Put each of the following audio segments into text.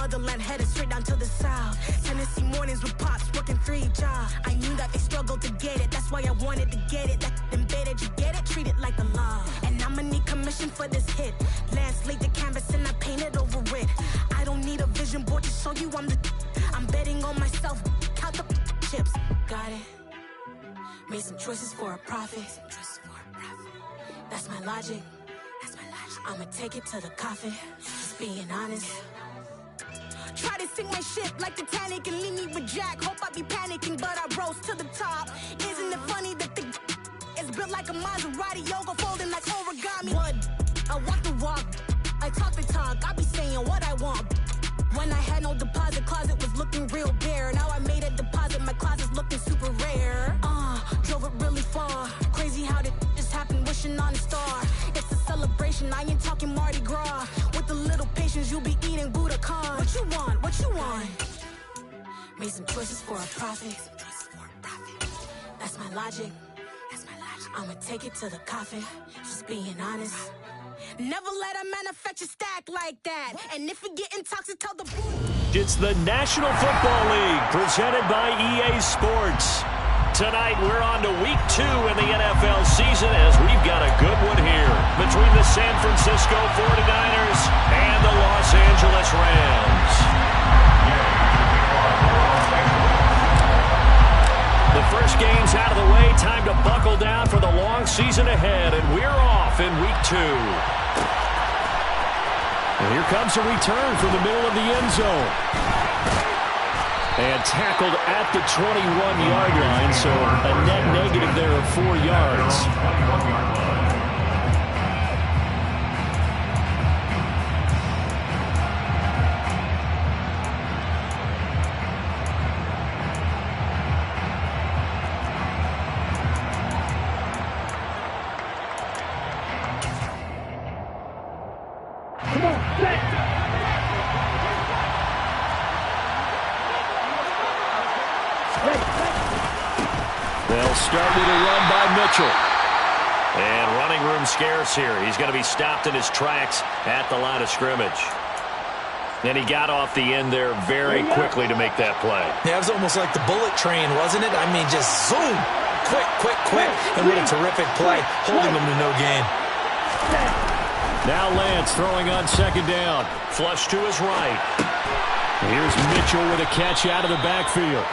motherland, headed straight down to the south. Tennessee mornings with pops, working 3 jobs. I knew that they struggled to get it, that's why I wanted to get it. That embedded, you get it, treat it like the law. And I'ma need commission for this hit. Lance laid the canvas and I painted over it. I don't need a vision board to show you I'm betting on myself, count the chips. Got it. Made some choices for a profit. That's my logic. I'ma take it to the coffin, just being honest. Try to sink my ship like Titanic and leave me with Jack. Hope I be panicking, but I rose to the top. Isn't it funny that the is built like a Maserati, yoga folding like origami? What? I walk the walk, I talk the talk, I be saying what I want. When I had no deposit, closet was looking real bare. Now I made a deposit, my closet's looking super rare. Drove it really far. Crazy how did just happen, wishing on a star. It's a celebration, I ain't talking Mardi Gras. With a little patience, you'll be eating Budokan. What you want? What you want? Made some choices for a profit. That's my logic. I'ma take it to the coffin, just being honest. Never let a manufacture stack like that. And if it getting toxic, tell the It's the National Football League presented by EA Sports. Tonight we're on to week 2 in the NFL season as we've got a good one here between the San Francisco 49ers and the Los Angeles Rams. The first game's out of the way. Time to buckle down for the long season ahead, and we're off in week 2. And here comes a return from the middle of the end zone. And tackled at the 21-yard line, so a net negative there of 4 yards. They'll start with a run by Mitchell. And running room scarce here. He's going to be stopped in his tracks at the line of scrimmage. And he got off the end there very quickly to make that play. Yeah, it was almost like the bullet train, wasn't it? I mean, just zoom. Quick. And what a terrific play, holding him to no gain. Now Lance throwing on second down. Flush to his right. Here's Mitchell with a catch out of the backfield.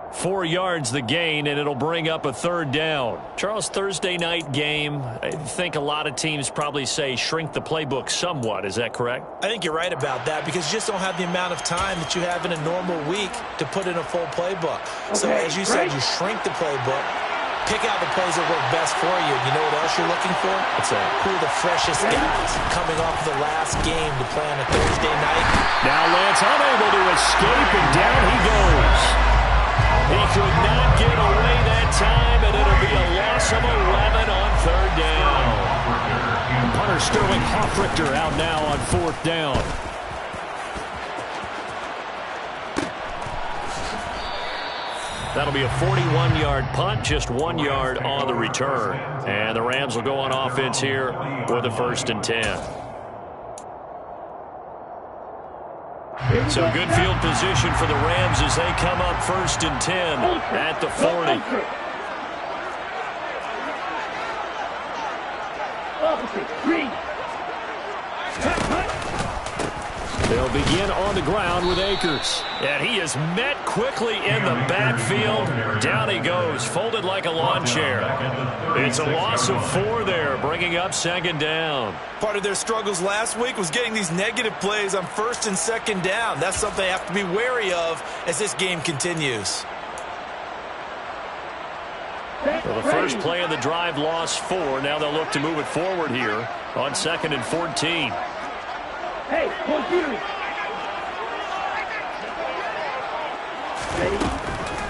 4 yards the gain, and it'll bring up a third down. Charles, Thursday night game, I think a lot of teams probably say shrink the playbook somewhat. Is that correct? I think you're right about that because you just don't have the amount of time that you have in a normal week to put in a full playbook. So as you said, you shrink the playbook, pick out the plays that work best for you. You know what else you're looking for? What's that? Who are the freshest guys coming off the last game to play on a Thursday night? Now Lance unable to escape, and down he goes. He could not get away that time, and it'll be a loss of 11 on third down. Punter Sterling Hoffrichter out now on fourth down. That'll be a 41-yard punt, just 1 yard on the return. And the Rams will go on offense here with a 1st and 10. So good field position for the Rams as they come up 1st and 10 at the 40. They'll begin on the ground with Akers. And he is met quickly in the backfield. Down he goes, folded like a lawn chair. It's a loss of 4 there, bringing up 2nd down. Part of their struggles last week was getting these negative plays on 1st and 2nd down. That's something they have to be wary of as this game continues. So the first play of the drive lost 4. Now they'll look to move it forward here on 2nd and 14. Hey, computer.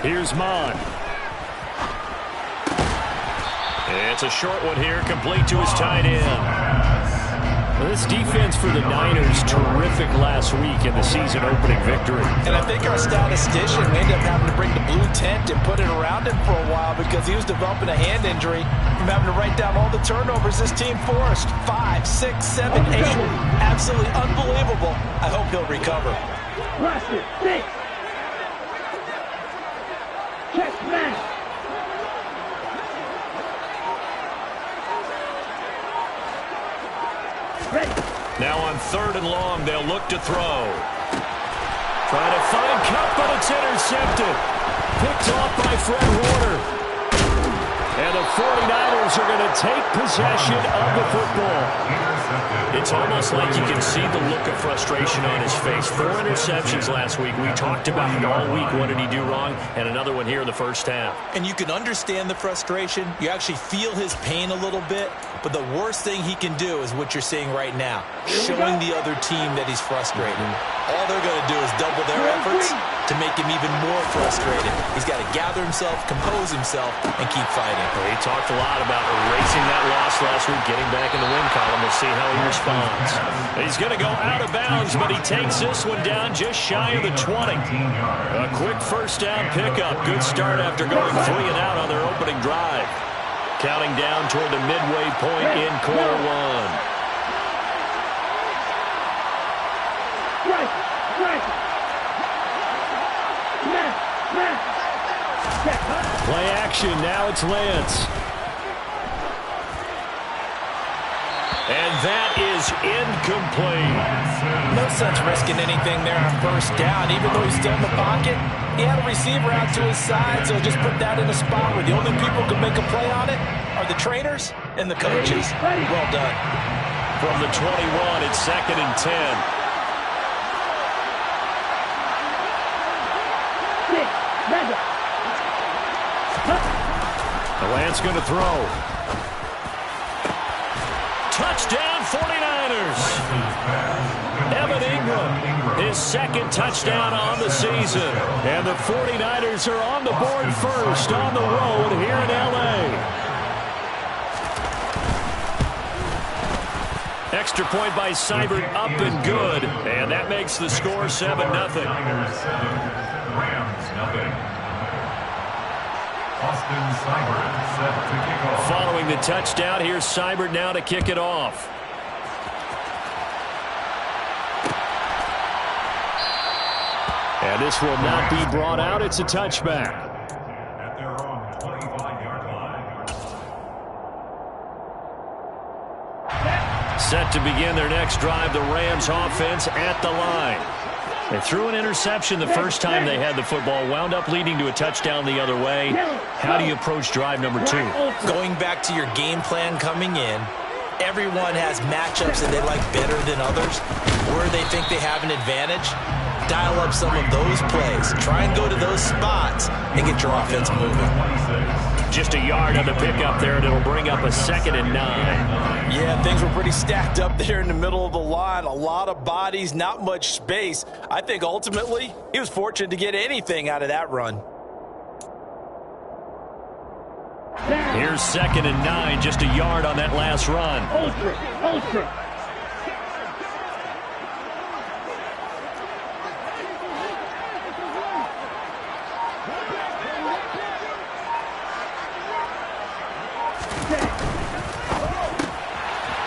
Here's Mon. It's a short one here, complete to his tight end. Well, this defense for the Niners, terrific last week in the season opening victory. And I think our statistician ended up having to bring the blue tent and put it around him for a while because he was developing a hand injury from having to write down all the turnovers this team forced. 5, 6, 7, 8. Absolutely unbelievable. I hope he'll recover. Roster, 6. Check smash. Ready. Now on 3rd and long, they'll look to throw. Trying to find Cup, but it's intercepted. Picked off by Fred Warner. And the 49ers are going to take possession of the football. It's almost like you can see the look of frustration on his face. 4 interceptions last week. We talked about it all week. What did he do wrong? And another one here in the first half. And you can understand the frustration. You actually feel his pain a little bit. But the worst thing he can do is what you're seeing right now, showing the other team that he's frustrated. All they're going to do is double their efforts to make him even more frustrated. He's got to gather himself, compose himself, and keep fighting. Well, he talked a lot about erasing that loss last week, getting back in the win column. We'll see how he responds. He's going to go out of bounds, but he takes this one down just shy of the 20. A quick first down pickup. Good start after going 3 and out on their opening drive. Counting down toward the midway point in quarter 1. Play action. Now it's Lance. And that is incomplete. No sense risking anything there on first down. Even though he's still in the pocket, he had a receiver out to his side, so just put that in a spot where the only people who can make a play on it are the trainers and the coaches. Well done. From the 21, it's 2nd and 10. Lance going to throw. Touchdown 49ers. Evan Ingram, his 2nd touchdown on the season. And the 49ers are on the board first on the road here in L.A. Extra point by Seibert, up and good. And that makes the score 7-0. Rams, nothing. Austin Seibert set to kick off. Following the touchdown, here's Seibert now to kick it off. And this will not be brought out. It's a touchback. At their own 25-yard line. Set to begin their next drive, the Rams offense at the line. They threw an interception the first time they had the football, wound up leading to a touchdown the other way. How do you approach drive number 2? Going back to your game plan coming in, everyone has matchups that they like better than others. Where they think they have an advantage, dial up some of those plays. Try and go to those spots and get your offense moving. Just a yard on the pickup there, and it'll bring up a 2nd and 9. Yeah, things were pretty stacked up there in the middle of the line. A lot of bodies, not much space. I think ultimately he was fortunate to get anything out of that run. Here's 2nd and 9, just a yard on that last run. Ultra.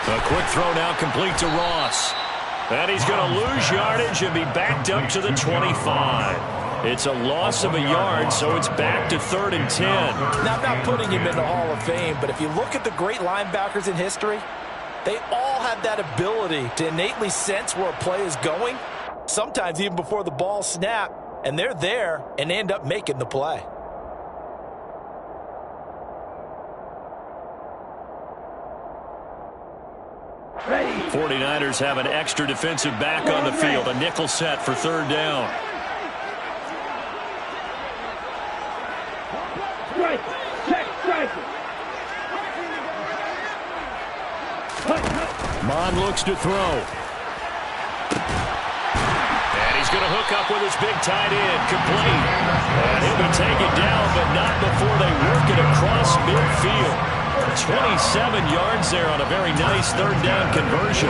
A quick throw now complete to Ross. And he's going to lose yardage and be backed up to the 25. It's a loss of a yard, so it's back to 3rd and 10. Now, I'm not putting him in the Hall of Fame, but if you look at the great linebackers in history, they all have that ability to innately sense where a play is going, sometimes even before the ball snaps, and they're there and end up making the play. Ready. 49ers have an extra defensive back on the field. A nickel set for 3rd down. Strike. Check striker. Mon looks to throw. And he's going to hook up with his big tight end. Complete. And he'll be taken down, but not before they work it across midfield. 27 yards there on a very nice third down conversion.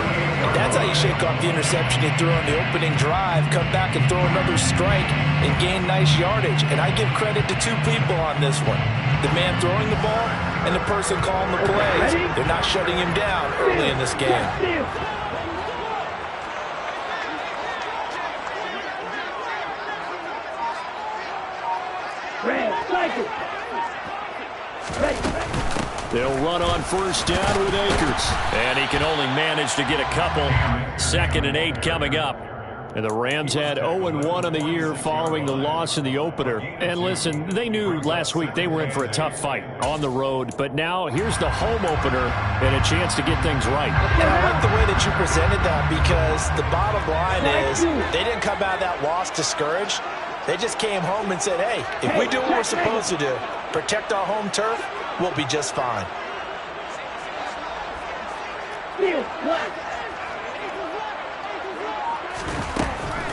That's how you shake off the interception you threw on the opening drive, come back and throw another strike and gain nice yardage. And I give credit to two people on this one. The man throwing the ball and the person calling the plays. They're not shutting him down early in this game. They'll run on first down with Akers. And he can only manage to get a couple. 2nd and 8 coming up. And the Rams had 0-1 on the year following the loss in the opener. And listen, they knew last week they were in for a tough fight on the road. But now here's the home opener and a chance to get things right. And I like the way that you presented that, because the bottom line is they didn't come out of that loss discouraged. They just came home and said, hey, if we do what we're supposed to do, protect our home turf, we'll be just fine.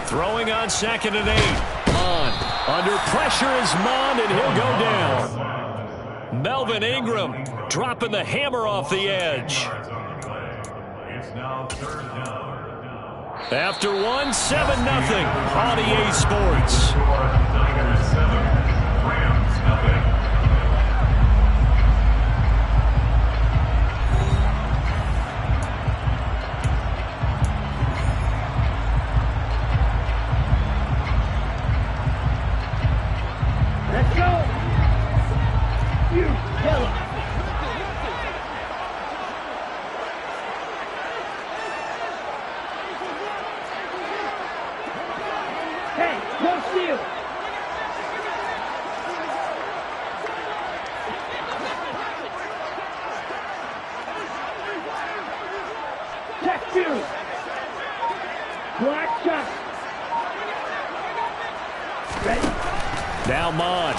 Throwing on 2nd and 8. Under pressure is Mond, and he'll go down. Melvin Ingram dropping the hammer off the edge. It's now 3rd down. After 1, 7-0 on EA Sports. Niners 7, Rams nothing. Let's go! You killer! Hey, no steal! Check 2! Black shot! Ready? Now Mond.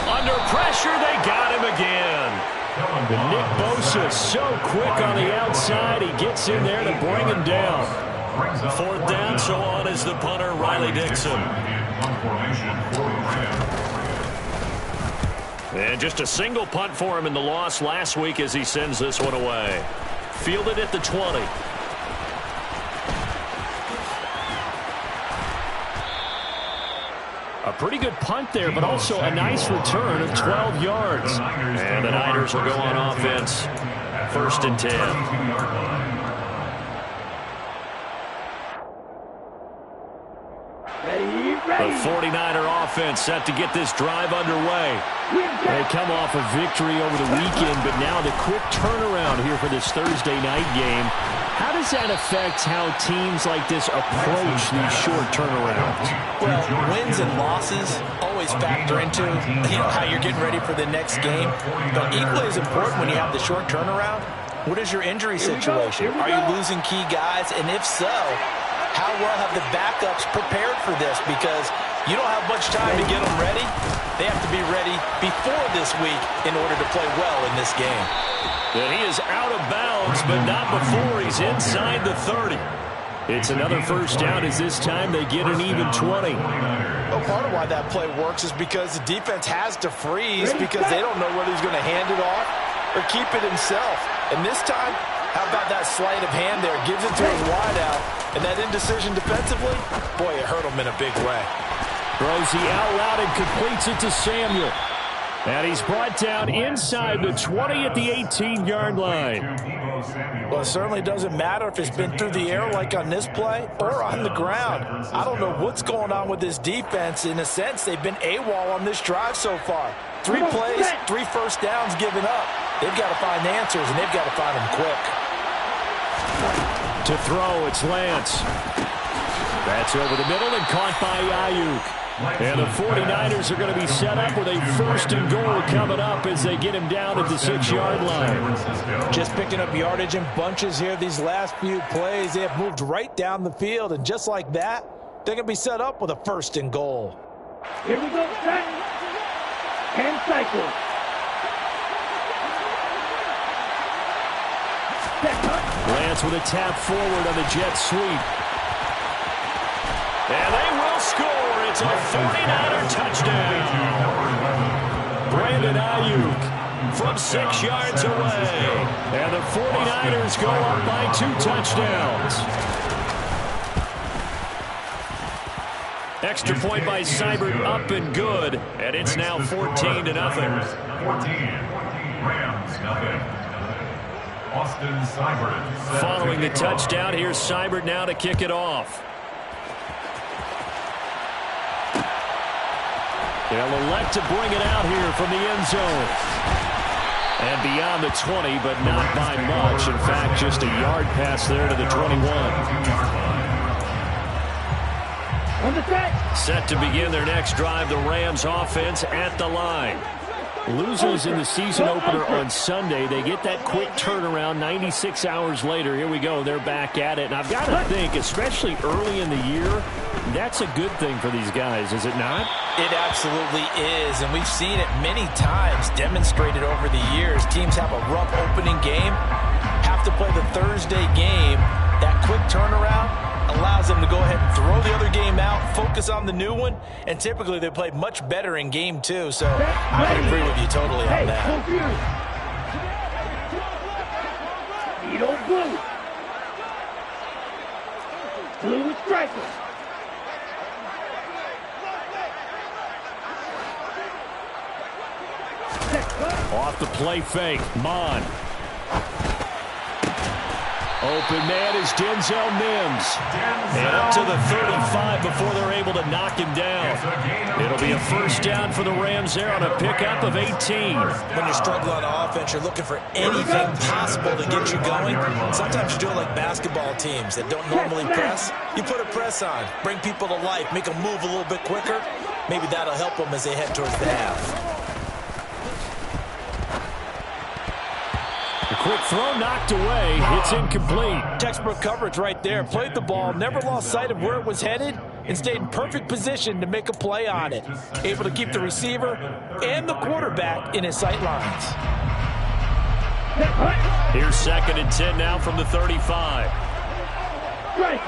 Under pressure, they got him again. And Nick Bosa so quick on the outside. He gets in there to bring him down. 4th down, so on is the punter, Riley Dixon. And just a single punt for him in the loss last week as he sends this one away. Fielded at the 20. A pretty good punt there, but also a nice return of 12 yards. And the Niners will go on offense. 1st and 10. The 49er offense set to get this drive underway. They come off a victory over the weekend, but now the quick turnaround here for this Thursday night game. How does that affect how teams like this approach these short turnarounds? Well, wins and losses always factor into how you're getting ready for the next game. But equally as important when you have the short turnaround, what is your injury situation? Are you losing key guys? And if so, how well have the backups prepared for this? Because you don't have much time to get them ready. They have to be ready before this week in order to play well in this game. And he is out of bounds, but not before he's inside the 30. It's another first down as this time they get an even 20. Well, part of why that play works is because the defense has to freeze because they don't know whether he's going to hand it off or keep it himself. And this time, how about that sleight of hand there? Gives it to his wideout. And that indecision defensively, boy, it hurt him in a big way. Throws the out route and completes it to Samuel. And he's brought down inside the 20 at the 18-yard line. Well, it certainly doesn't matter if it's been through the air like on this play or on the ground. I don't know what's going on with this defense. In a sense, they've been AWOL on this drive so far. 3 plays, 3 first downs given up. They've got to find answers, and they've got to find them quick. To throw, it's Lance. That's over the middle and caught by Ayuk. And the 49ers are going to be set up with a 1st and goal coming up as they get him down at the 6-yard line. Just picking up yardage in bunches here these last few plays. They have moved right down the field, and just like that, they're going to be set up with a 1st and goal. Here we go, set. And cycle. Lance with a tap forward on the jet sweep. And they will score. It's a 49er touchdown. Brandon Ayuk from 6 yards away. And the 49ers go up by 2 touchdowns. Extra point by Seibert, up and good. And it's now 14-0. 14. Rams, nothing. Austin Seibert. Following the touchdown, here's Seibert now to kick it off. They'll elect to bring it out here from the end zone. And beyond the 20, but not by much. In fact, just a yard pass there to the 21. On the track. Set to begin their next drive, the Rams offense at the line. Losers in the season opener on Sunday. They get that quick turnaround 96 hours later. Here we go. They're back at it. And I've got to think, especially early in the year, that's a good thing for these guys, is it not? It absolutely is, and we've seen it many times demonstrated over the years. Teams have a rough opening game, have to play the Thursday game. That quick turnaround allows them to go ahead and throw the other game out, focus on the new one, and typically they play much better in game 2. So I would agree with you totally on that. Blue striker. Off the play fake, Mon. Open man is Denzel Mims. And up to the 35 before they're able to knock him down. It'll be a first down for the Rams there on a pickup of 18. When you're struggling on offense, you're looking for anything possible to get you going. Sometimes you do it like basketball teams that don't normally press. You put a press on, bring people to life, make them move a little bit quicker. Maybe that'll help them as they head towards the half. A quick throw knocked away. It's incomplete. Textbook coverage right there. Played the ball, never lost sight of where it was headed, and stayed in perfect position to make a play on it. Able to keep the receiver and the quarterback in his sight lines. Here's 2nd and 10 now from the 35. Strike.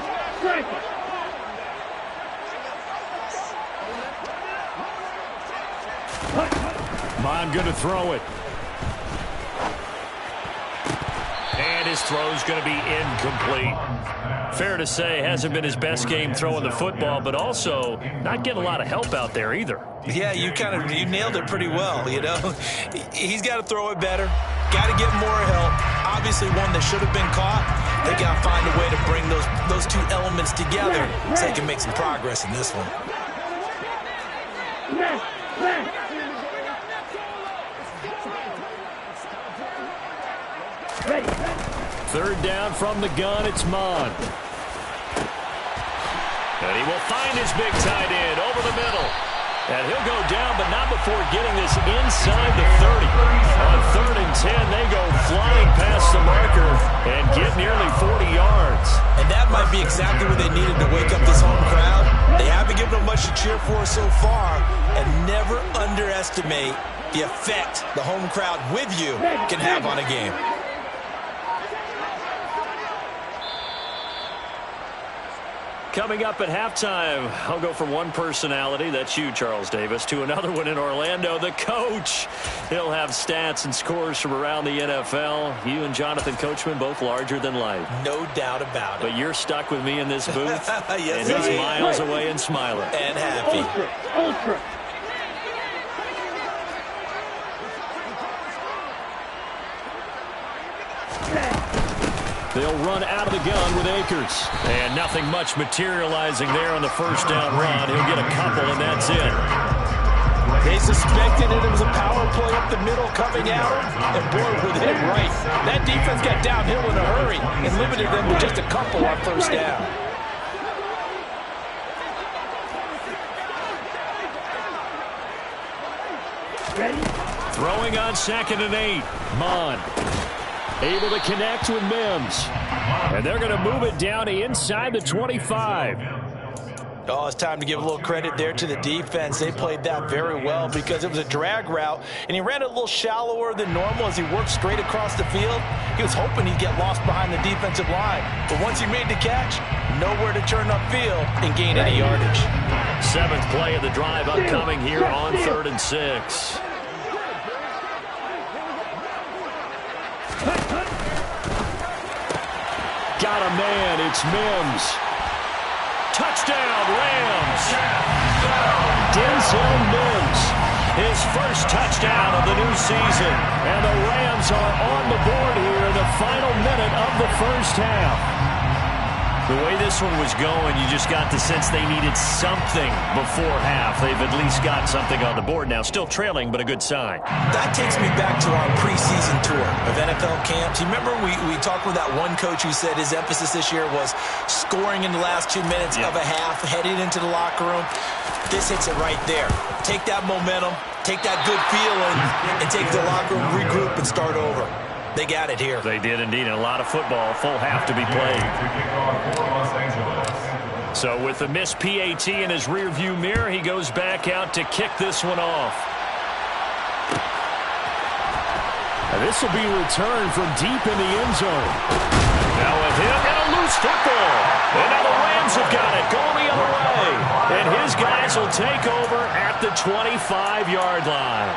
Mon going to throw it. And his throw's going to be incomplete. Fair to say, hasn't been his best game throwing the football, but also not getting a lot of help out there either. Yeah, you nailed it pretty well, you know. He's got to throw it better. Got to get more help. Obviously one that should have been caught. They got to find a way to bring those two elements together so they can make some progress in this one. Third down from the gun, it's Mon. And he will find his big tight end over the middle. And he'll go down, but not before getting this inside the 30. On 3rd and 10, they go flying past the marker and get nearly 40 yards. And that might be exactly what they needed to wake up this home crowd. They haven't given them much to cheer for so far, and never underestimate the effect the home crowd with you can have on a game. Coming up at halftime, I'll go from one personality, that's you, Charles Davis, to another one in Orlando, the coach. He'll have stats and scores from around the NFL. You and Jonathan Coachman, both larger than life. No doubt about it. But you're stuck with me in this booth, yes, and he's miles away and smiling. And happy. Ultra. They'll run out of the gun with Akers. And nothing much materializing there on the first down run. He'll get a couple, and that's it. They suspected it was a power play up the middle coming out, and boy, with him right. That defense got downhill in a hurry and limited them to just a couple on first down. Ready? Throwing on 2nd and 8. Mon. Able to connect with Mims. And they're going to move it down to inside the 25. Oh, it's time to give a little credit there to the defense. They played that very well because it was a drag route, and he ran it a little shallower than normal as he worked straight across the field. He was hoping he'd get lost behind the defensive line. But once he made the catch, nowhere to turn upfield and gain any yardage. 7th play of the drive upcoming here on 3rd and 6. got a man. It's Mims. Touchdown, Rams. Denzel Mims, his first touchdown of the new season. And the Rams are on the board here in the final minute of the first half. The way this one was going, you just got the sense they needed something before half. They've at least got something on the board now. Still trailing, but a good sign. That takes me back to our preseason tour of NFL camps. You remember we talked with that one coach who said his emphasis this year was scoring in the last 2 minutes of a half, heading into the locker room. This hits it right there. Take that momentum, take that good feeling, and take the locker room, regroup, and start over. They got it here. They did indeed, and a lot of football, full half to be played. So with the missed PAT in his rearview mirror, he goes back out to kick this one off. And this will be returned from deep in the end zone. Now with him and a loose football. And now the Rams have got it, going the other way. And his guys will take over at the 25-yard line.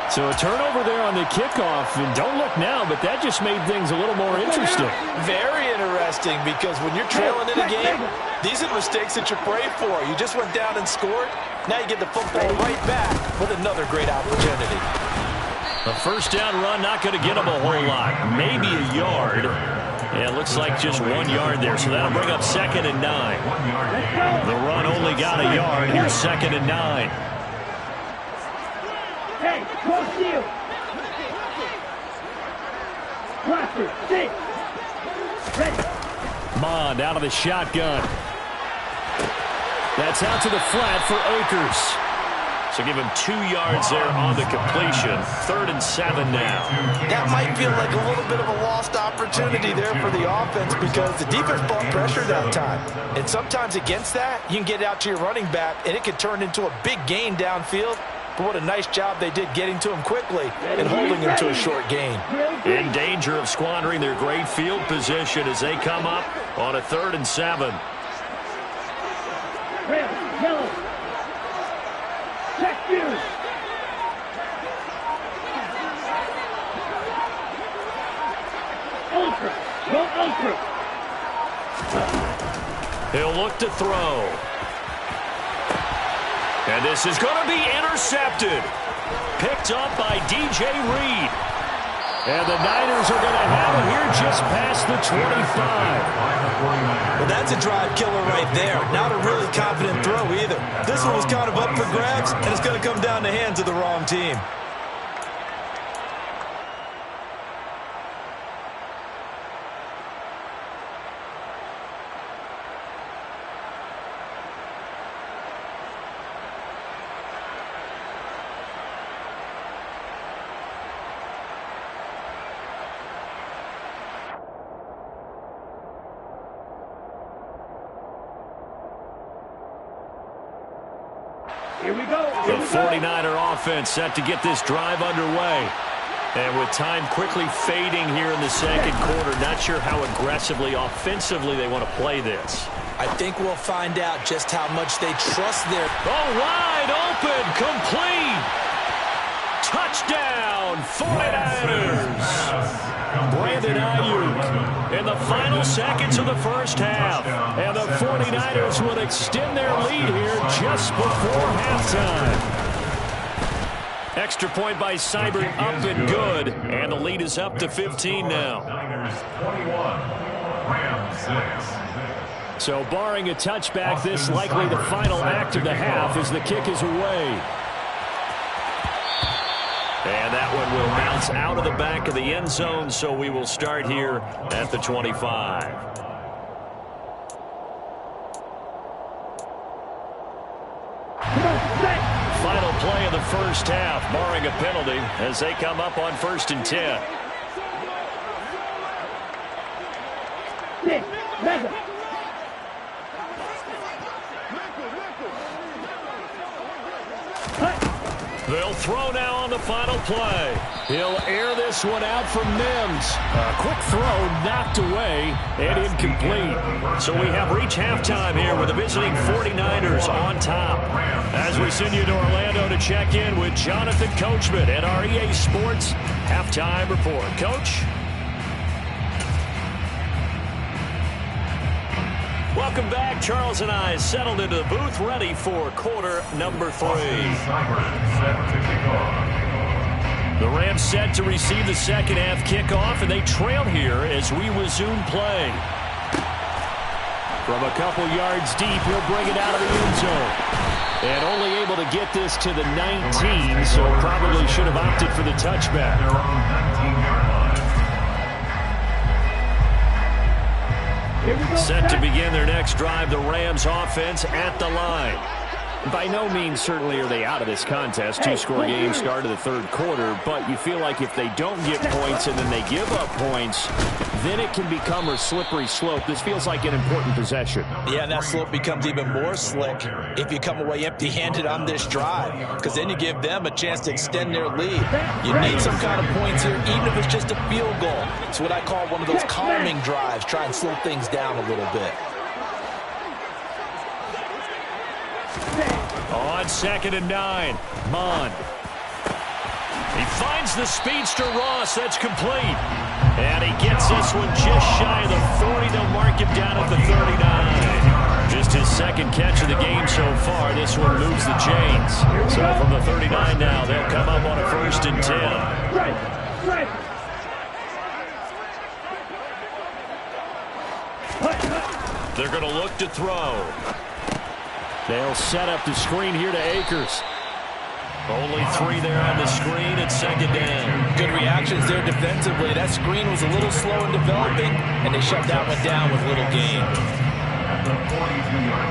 So a turnover there on the kickoff, and don't look now, but that just made things a little more interesting. Very interesting, because when you're trailing in a game, these are the mistakes that you pray for. You just went down and scored. Now you get the football right back with another great opportunity. A first down run, not going to get him a whole lot. Maybe a yard. Yeah, it looks like just 1 yard there, so that'll bring up 2nd and 9. The run only got a yard. Here's 2nd and 9. Hey, close to you. Cluster, 6. Ready. Mond out of the shotgun. That's out to the flat for Akers. So give him 2 yards there on the completion. 3rd and 7 now. That might feel like a little bit of a lost opportunity there for the offense, because the defense brought pressure that time. And sometimes against that, you can get out to your running back, and it can turn into a big gain downfield. But what a nice job they did getting to him quickly and holding him to a short gain. In danger of squandering their great field position as they come up on a 3rd and 7. Red, yellow. Check you. Ultra. Go ultra. He'll look to throw. And this is going to be intercepted. Picked up by DJ Reed. And the Niners are going to have it here just past the 25. Well, that's a drive killer right there. Not a really confident throw either. This one was kind of up for grabs, and it's going to come down the hands of the wrong team. Here we go. The 49er offense set to get this drive underway. And with time quickly fading here in the second quarter, not sure how aggressively, offensively they want to play this. I think we'll find out just how much they trust their... Oh, wide open, complete. Touchdown, 49ers. Brandon Ayuk in the final seconds of the first half. And the 49ers will extend their lead here just before halftime. Extra point by Seibert, up and good. And the lead is up to 15 now. Niners 21, Rams 6. So barring a touchback, this likely the final act of the half as the kick is away. And that one will bounce out of the back of the end zone, so we will start here at the 25. Final play of the first half, barring a penalty, as they come up on 1st and 10. 6, 7. They'll throw now on the final play. He'll air this one out from Mims. A quick throw knocked away and incomplete. So we have reached halftime here with the visiting 49ers on top. As we send you to Orlando to check in with Jonathan Coachman and our EA Sports Halftime Report. Coach? Welcome back. Charles and I settled into the booth, ready for quarter number 3. The Rams set to receive the second half kickoff, and they trail here as we resume play. From a couple yards deep, he'll bring it out of the end zone. And only able to get this to the 19, so probably should have opted for the touchback. Set to begin their next drive, the Rams offense at the line. By no means certainly are they out of this contest. Two-score game start of the third quarter, but you feel like if they don't get points and then they give up points, then it can become a slippery slope. This feels like an important possession. Yeah, and that slope becomes even more slick if you come away empty-handed on this drive, because then you give them a chance to extend their lead. You need some kind of points here, even if it's just a field goal. It's what I call one of those calming drives. Try and slow things down a little bit. On 2nd and 9, Mond. He finds the speedster Ross. That's complete. And he gets this one just shy of the 40. They'll mark him down at the 39. Just his second catch of the game so far. This one moves the chains. So from the 39 now, they'll come up on a 1st and 10. They're going to look to throw. They'll set up the screen here to Akers. Only 3 there on the screen at 2nd down. Good reactions there defensively. That screen was a little slow in developing, and they shut that one down with little gain. At the 42-yard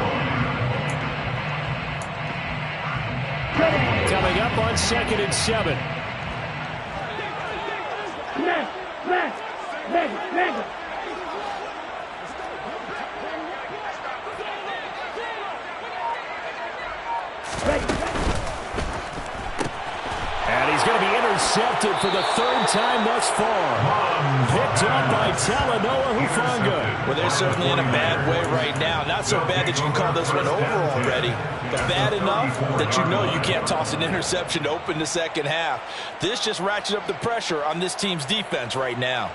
line. Coming up on 2nd and 7. And he's going to be intercepted for the 3rd time thus far. Picked up by Talanoa Hufanga. Well, they're certainly in a bad way right now. Not so bad that you can call this one over already, but bad enough that you know you can't toss an interception to open the second half. This just ratchets up the pressure on this team's defense right now.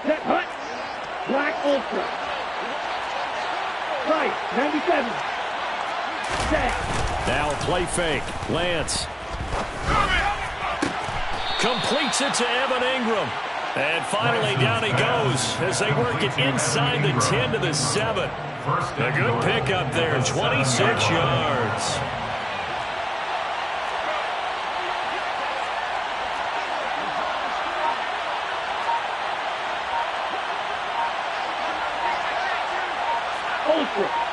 Set hut. Black Ultra. Right, 97. Set. Now play fake. Lance. Completes it to Evan Ingram. And finally down he goes as they work it inside the 10 to the 7. A good pickup there, 26 yards.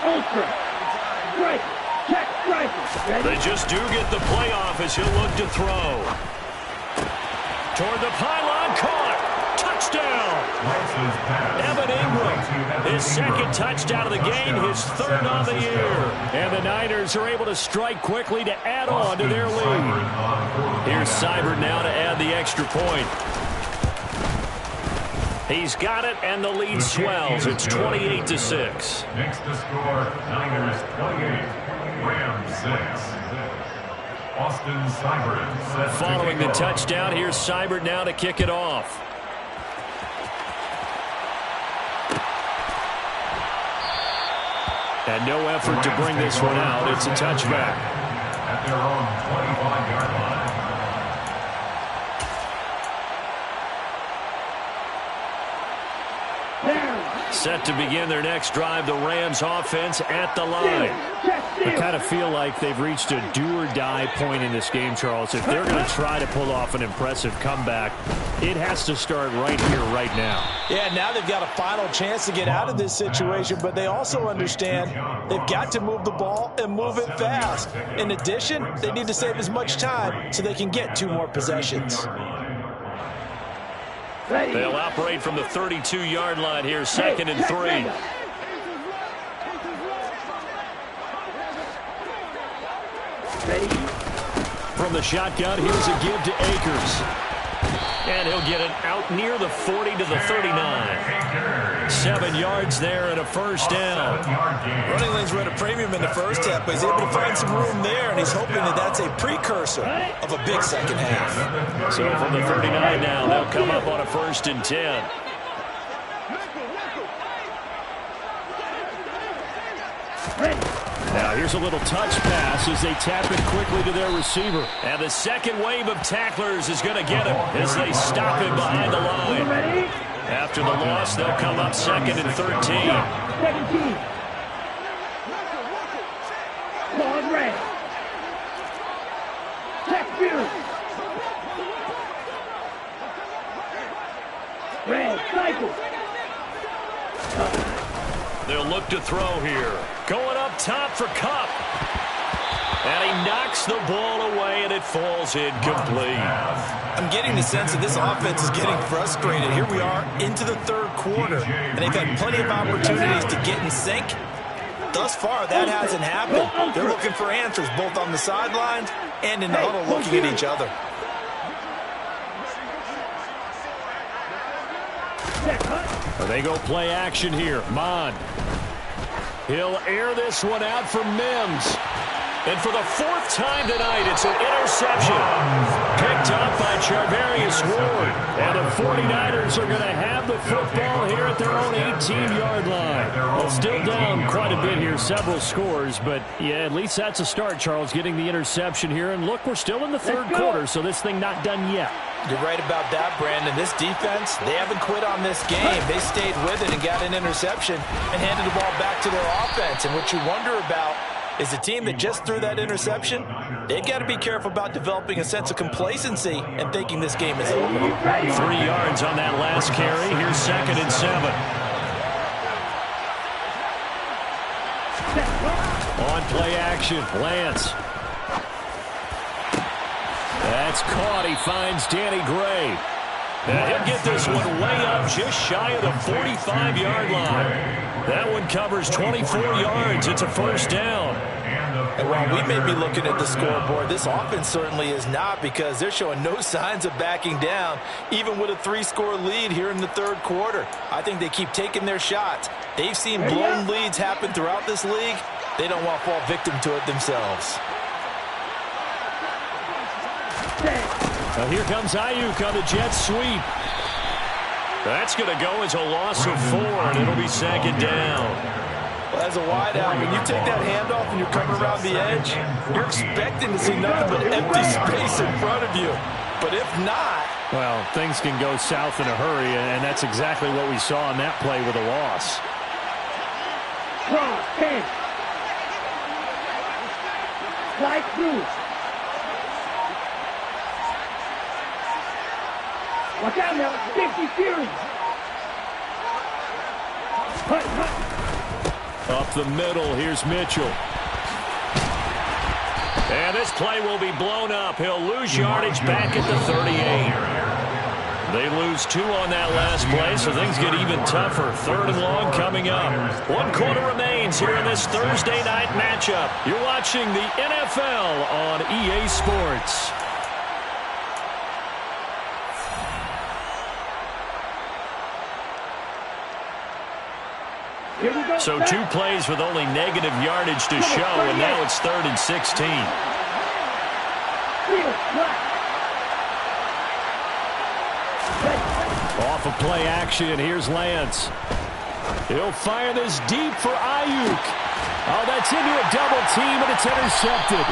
Ultra. Right. Check. Right. They just do get the playoff as he'll look to throw. Toward the pylon, caught. Touchdown. Evan Ingram, his 2nd touchdown of the game, his 3rd on the year. And the Niners are able to strike quickly to add on to their lead. Here's Seibert now to add the extra point. He's got it, and the lead swells. It's 28-6. Next to score, Niners 28, Rams 6. Austin Seibert set Following to the kick off. touchdown, here's Seibert now to kick it off. And no effort to bring this one out. It's a touchback. At their own 25-yard line. Set to begin their next drive, the Rams offense at the line. I kind of feel like they've reached a do-or-die point in this game, Charles. If they're going to try to pull off an impressive comeback, it has to start right here, right now. Yeah, now they've got a final chance to get out of this situation, but they also understand they've got to move the ball and move it fast. In addition, they need to save as much time so they can get 2 more possessions. They'll operate from the 32-yard line here, 2nd and 3. From the shotgun, here's a give to Akers. And he'll get it out near the 40 to the 39. 7 yards there and a first down. Running lanes were at a premium in the first half, but he's able to find some room there, and he's hoping that that's a precursor of a big second half. So from the 39 now, they'll come up on a 1st and 10. Now here's a little touch pass as they tap it quickly to their receiver. And the second wave of tacklers is going to get him as they stop him behind the line. After the loss, they'll come up 2nd and 13. 17. Ball red. Check field. Red cycle. They'll look to throw here. Going up top for Cup. And he knocks the ball away, and it falls incomplete. I'm getting the sense that this offense is getting frustrated. Here we are into the 3rd quarter, and they've had plenty of opportunities to get in sync. Thus far, that hasn't happened. They're looking for answers both on the sidelines and in the huddle looking at each other. They go play action here. Mon. He'll air this one out for Mims. And for the 4th time tonight, it's an interception. Picked up by Charvarius Ward. And the 49ers are going to have the football here at their own 18-yard line. Well, still down quite a bit here, several scores. But, yeah, at least that's a start, Charles, getting the interception here. And, look, we're still in the 3rd quarter, so this thing not done yet. You're right about that, Brandon. This defense, they haven't quit on this game. They stayed with it and got an interception and handed the ball back to their offense. And what you wonder about is the team that just threw that interception, they've got to be careful about developing a sense of complacency and thinking this game is over. 3 yards on that last carry. Here's 2nd and 7. On play action, Lance. That's caught. He finds Danny Gray. And he'll get this one way up just shy of the 45-yard line. That one covers 24 yards. It's a 1st down. And while we may be looking at the scoreboard, this offense certainly is not, because they're showing no signs of backing down, even with a 3-score lead here in the 3rd quarter. I think they keep taking their shots. They've seen blown leads happen throughout this league. They don't want to fall victim to it themselves. Now here comes Ayuk on the jet sweep. That's going to go as a loss of 4, and it'll be 2nd down. Well, as a wideout, when you take that handoff and you're coming around the edge, you're expecting to see nothing but empty space in front of you. But if not... Well, things can go south in a hurry, and that's exactly what we saw on that play with a loss. Cross 10. Slide through. Watch out now, 50 Fury. Up the middle, here's Mitchell. And this play will be blown up. He'll lose yardage back at the 38. They lose 2 on that last play, so things get even tougher. 3rd and long coming up. 1 quarter remains here in this Thursday night matchup. You're watching the NFL on EA Sports. So 2 plays with only negative yardage to show, and now it's 3rd and 16. Off of play action, here's Lance. He'll fire this deep for Ayuk. Oh, that's into a double team, and it's intercepted.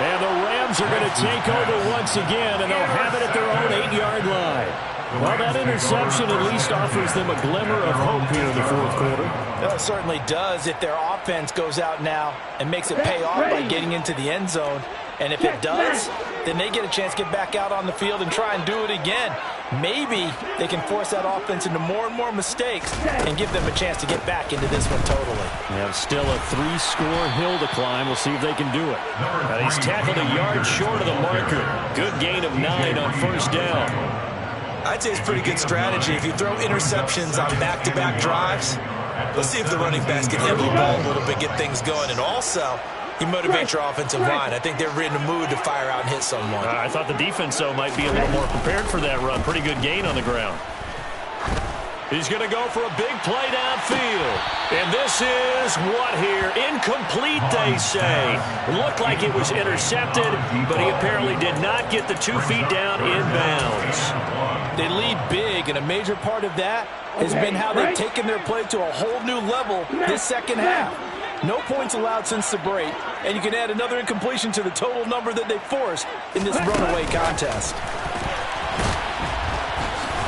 And the Rams are going to take over once again, and they'll have it at their own 8-yard line. Well, that interception at least offers them a glimmer of hope here in the 4th quarter. It certainly does if their offense goes out now and makes it pay off by getting into the end zone. And if it does, then they get a chance to get back out on the field and try and do it again. Maybe they can force that offense into more and more mistakes and give them a chance to get back into this one totally. They have still a 3-score hill to climb. We'll see if they can do it. Now, he's tackled a yard short of the marker. Good gain of 9 on 1st down. I'd say it's pretty good strategy. If you throw interceptions on back-to-back drives, let's see if the running backs can handle the ball a little bit, get things going. And also, You motivate your offensive line. I think they're in the mood to fire out and hit someone. I thought the defense, though, might be a little more prepared for that run. Pretty good gain on the ground. He's going to go for a big play downfield. And this is what here? Incomplete, they say. Looked like it was intercepted, but he apparently did not get the 2 feet down in bounds. They lead big, and a major part of that has been how they've taken their play to a whole new level this second half. No points allowed since the break, and you can add another incompletion to the total number that they forced in this runaway contest.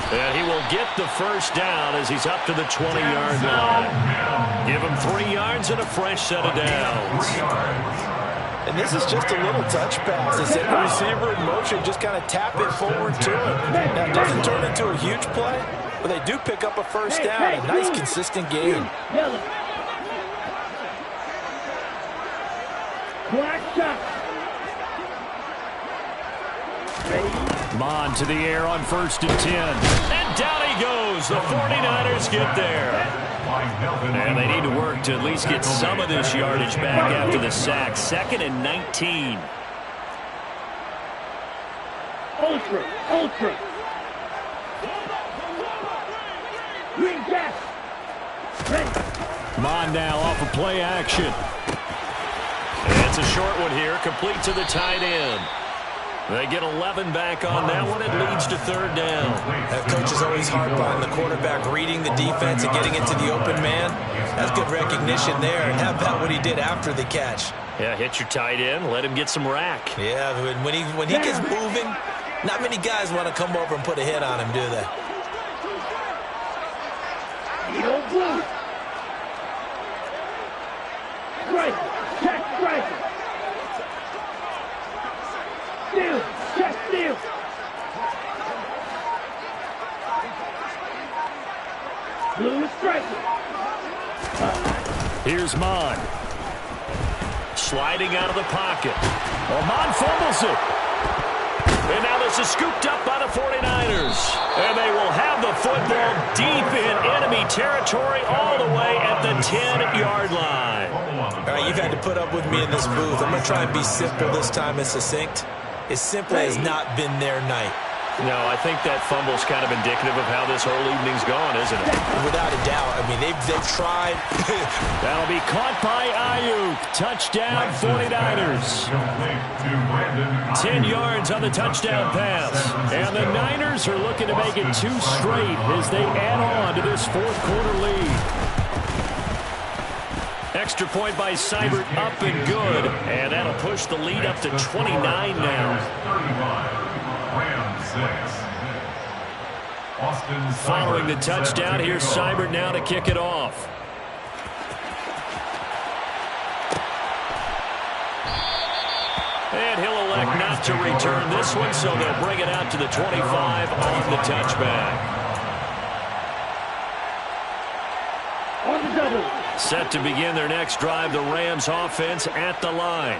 And he will get the first down as he's up to the 20-yard line. Give him 3 yards and a fresh set of downs. And this is just a little touch pass. They set the receiver in motion, just kind of tap it forward to him. Now, it doesn't turn into a huge play, but they do pick up a first down. A nice, consistent gain. Mon to the air on 1st and 10. And down he goes. The 49ers get there. And they need to work to at least get some of this yardage back after the sack. 2nd and 19. Ultra. Green gas. Mon now off of play action. And it's a short one here, complete to the tight end. They get 11 back on that one. It leads to 3rd down. That coach is always harp on the quarterback reading the defense and getting into the open man. That's good recognition there. And how about what he did after the catch? Yeah, hit your tight end, let him get some rack. Yeah, when he gets moving, not many guys want to come over and put a hit on him, do they? Steal. Blue striker. Here's Mon. Sliding out of the pocket. Well, Mon fumbles it. And now this is scooped up by the 49ers. And they will have the football deep in enemy territory all the way at the 10-yard line. All right, you've had to put up with me in this booth. I'm going to try and be simple this time and succinct. It simply has not been their night. No, I think that fumble's kind of indicative of how this whole evening's gone, isn't it? Without a doubt. I mean, they've tried. That'll be caught by Ayuk. Touchdown, 49ers. 10 yards on the touchdown pass. And the Niners are looking to make it 2 straight as they add on to this 4th quarter lead. Extra point by Seibert, up and good. And that'll push the lead up to 29 now. Following the touchdown, here's Seibert now to kick it off. And he'll elect not to return this one, so they'll bring it out to the 25 on the touchback. Set to begin their next drive, the Rams offense at the line.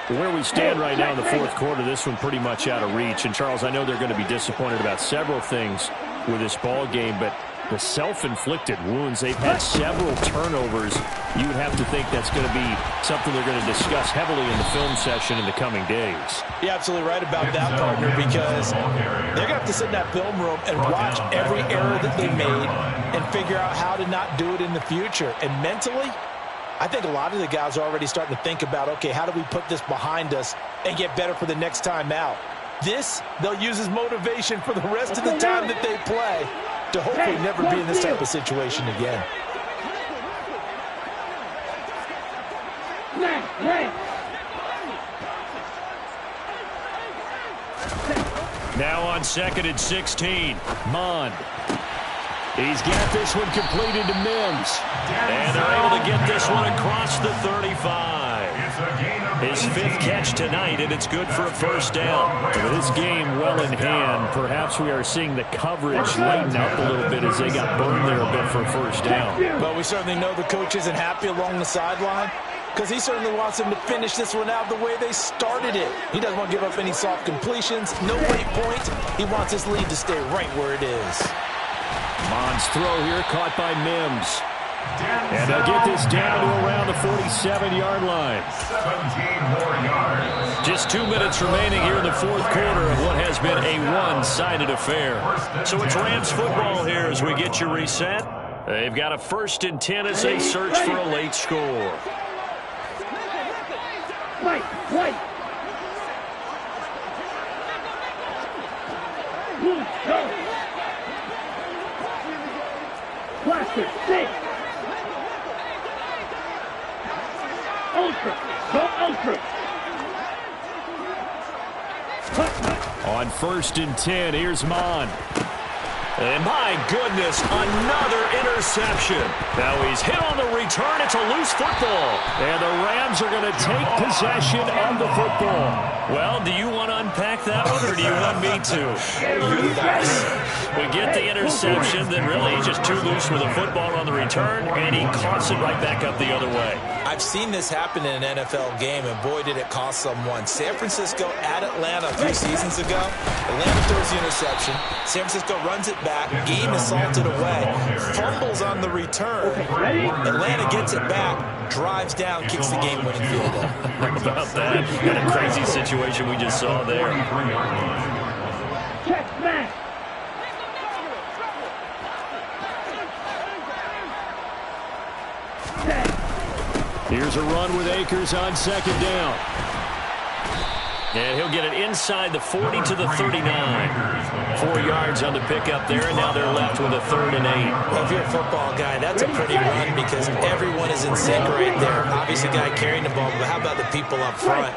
Where we stand right now in the 4th quarter, this one pretty much out of reach. And, Charles, I know they're going to be disappointed about several things with this ball game, but the self-inflicted wounds, they've had several turnovers. You would have to think that's going to be something they're going to discuss heavily in the film session in the coming days. You're absolutely right about that, partner, because they're going to have to sit in that film room and watch every error that they made and figure out how to not do it in the future. And mentally, I think a lot of the guys are already starting to think about, okay, how do we put this behind us and get better for the next time out? This, they'll use as motivation for the rest of the time that they play to hopefully never be in this type of situation again. Now on 2nd and 16, Mon. He's got this one completed to Mims. And they're able to get this one across the 35. His 5th catch tonight, and it's good for a first down. With this game well in hand, perhaps we are seeing the coverage lighten up a little bit as they got burned there a bit for a first down. But we certainly know the coach isn't happy along the sideline because he certainly wants them to finish this one out the way they started it. He doesn't want to give up any soft completions, no late points. He wants his lead to stay right where it is. Mon's throw here caught by Mims. And they'll get this down to around the 47-yard line. 17 more yards. Just 2 minutes remaining here in the fourth quarter of what has been a one-sided affair. So it's Rams football here as we get you reset. They've got a 1st and 10 as they search for a late score. White. Go. Blaster, 6. Ultra. Go ultra. On 1st and 10, here's Mon. And my goodness, another interception. Now he's hit on the return. It's a loose football. And the Rams are going to take possession of the football. Well, do you want to unpack that one, or do you want me to? We get the interception, then really he's just too loose with the football on the return, and he coughs it right back up the other way. I've seen this happen in an NFL game, and boy, did it cost someone. San Francisco at Atlanta 3 seasons ago. Atlanta throws the interception. San Francisco runs it back. Game is salted away. Fumbles on the return. Atlanta gets it back, drives down, kicks the game-winning field goal. How about that? What a crazy situation we just saw there. Check smash. Here's a run with Akers on 2nd down. And he'll get it inside the 40 to the 39. 4 yards on the pickup there, and now they're left with a 3rd and 8. Well, if you're a football guy, that's a pretty run because everyone is in sync right there. Obviously, guy carrying the ball, but how about the people up front?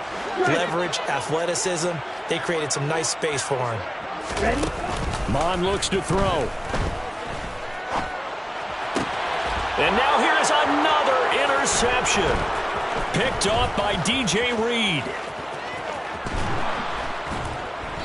Leverage, athleticism, they created some nice space for him. Mon looks to throw. And now here's another interception. Picked off by DJ Reed.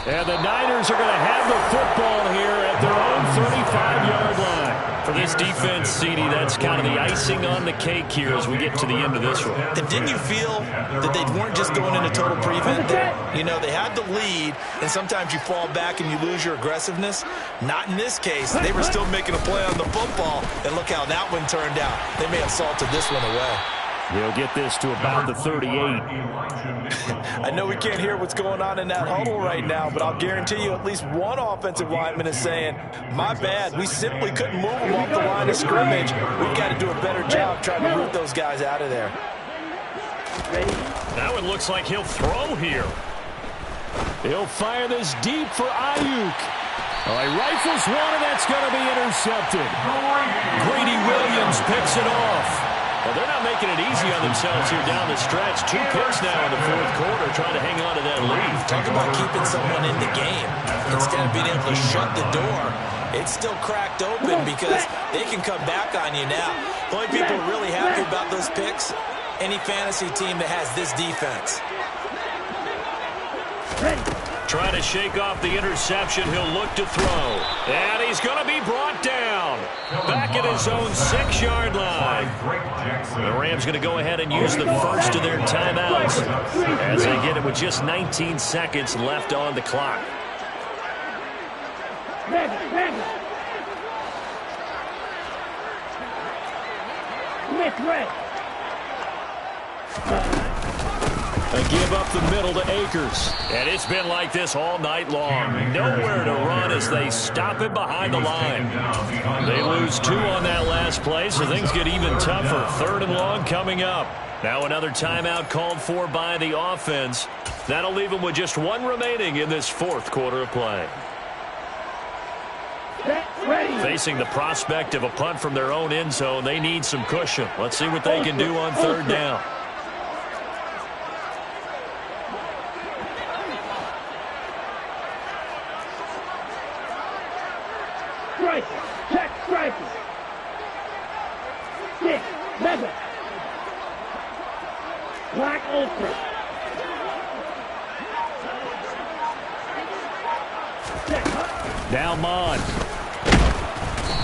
And the Niners are going to have the football here at their own 35-yard line. For this defense, CD, that's kind of the icing on the cake here as we get to the end of this one. And didn't you feel that they weren't just going into total prevent there? You know, they had the lead, and sometimes you fall back and you lose your aggressiveness. Not in this case. They were still making a play on the football, and look how that one turned out. They may have salted this one away. They'll get this to about the 38. I know we can't hear what's going on in that huddle right now, but I'll guarantee you at least one offensive lineman is saying, my bad, we simply couldn't move them off the line of scrimmage. We've got to do a better job trying to root those guys out of there. Now it looks like he'll throw here. He'll fire this deep for Ayuk. He rifles one, and that's going to be intercepted. Grady Williams picks it off. Well, they're not making it easy on themselves here down the stretch. 2 picks now in the fourth quarter trying to hang on to that lead. Talk about keeping someone in the game. Instead of being able to shut the door, it's still cracked open because they can come back on you now. The only people really happy about those picks, any fantasy team that has this defense. Trying to shake off the interception. He'll look to throw. And he's going to be brought down. Back at his own 6-yard line. The Rams going to go ahead and use the first of their timeouts as they get it with just 19 seconds left on the clock. They give up the middle to Akers. And it's been like this all night long. Nowhere to run as they stop it behind the line. They lose 2 on that last play, so things get even tougher. 3rd and long coming up. Now another timeout called for by the offense. That'll leave them with just 1 remaining in this fourth quarter of play. Facing the prospect of a punt from their own end zone, they need some cushion. Let's see what they can do on 3rd down. Check striker. 6, mega. Black ultra. Now Mon.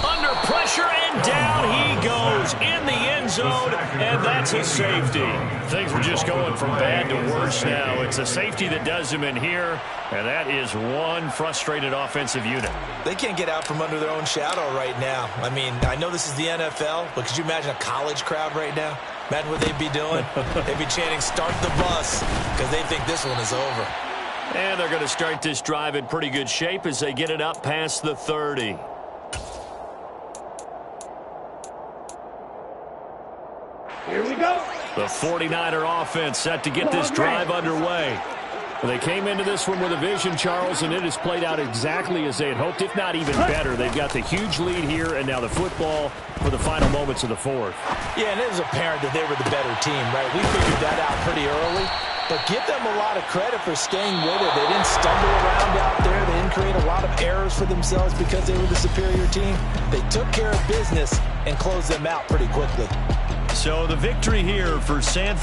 Under pressure, and down he goes in the end zone, and that's a safety. Things were just going from bad to worse now. It's a safety that does him in here, and that is one frustrated offensive unit. They can't get out from under their own shadow right now. I mean, I know this is the NFL, but could you imagine a college crowd right now? Imagine what they'd be doing. They'd be chanting, "Start the bus," because they think this one is over. And they're going to start this drive in pretty good shape as they get it up past the 30. Here we go. The 49er offense set to get this drive underway. They came into this one with a vision, Charles, and it has played out exactly as they had hoped, if not even better. They've got the huge lead here, and now the football for the final moments of the fourth. Yeah, and it was apparent that they were the better team, right? We figured that out pretty early. But give them a lot of credit for staying with it. They didn't stumble around out there. They didn't create a lot of errors for themselves because they were the superior team. They took care of business and closed them out pretty quickly. So the victory here for San Francisco.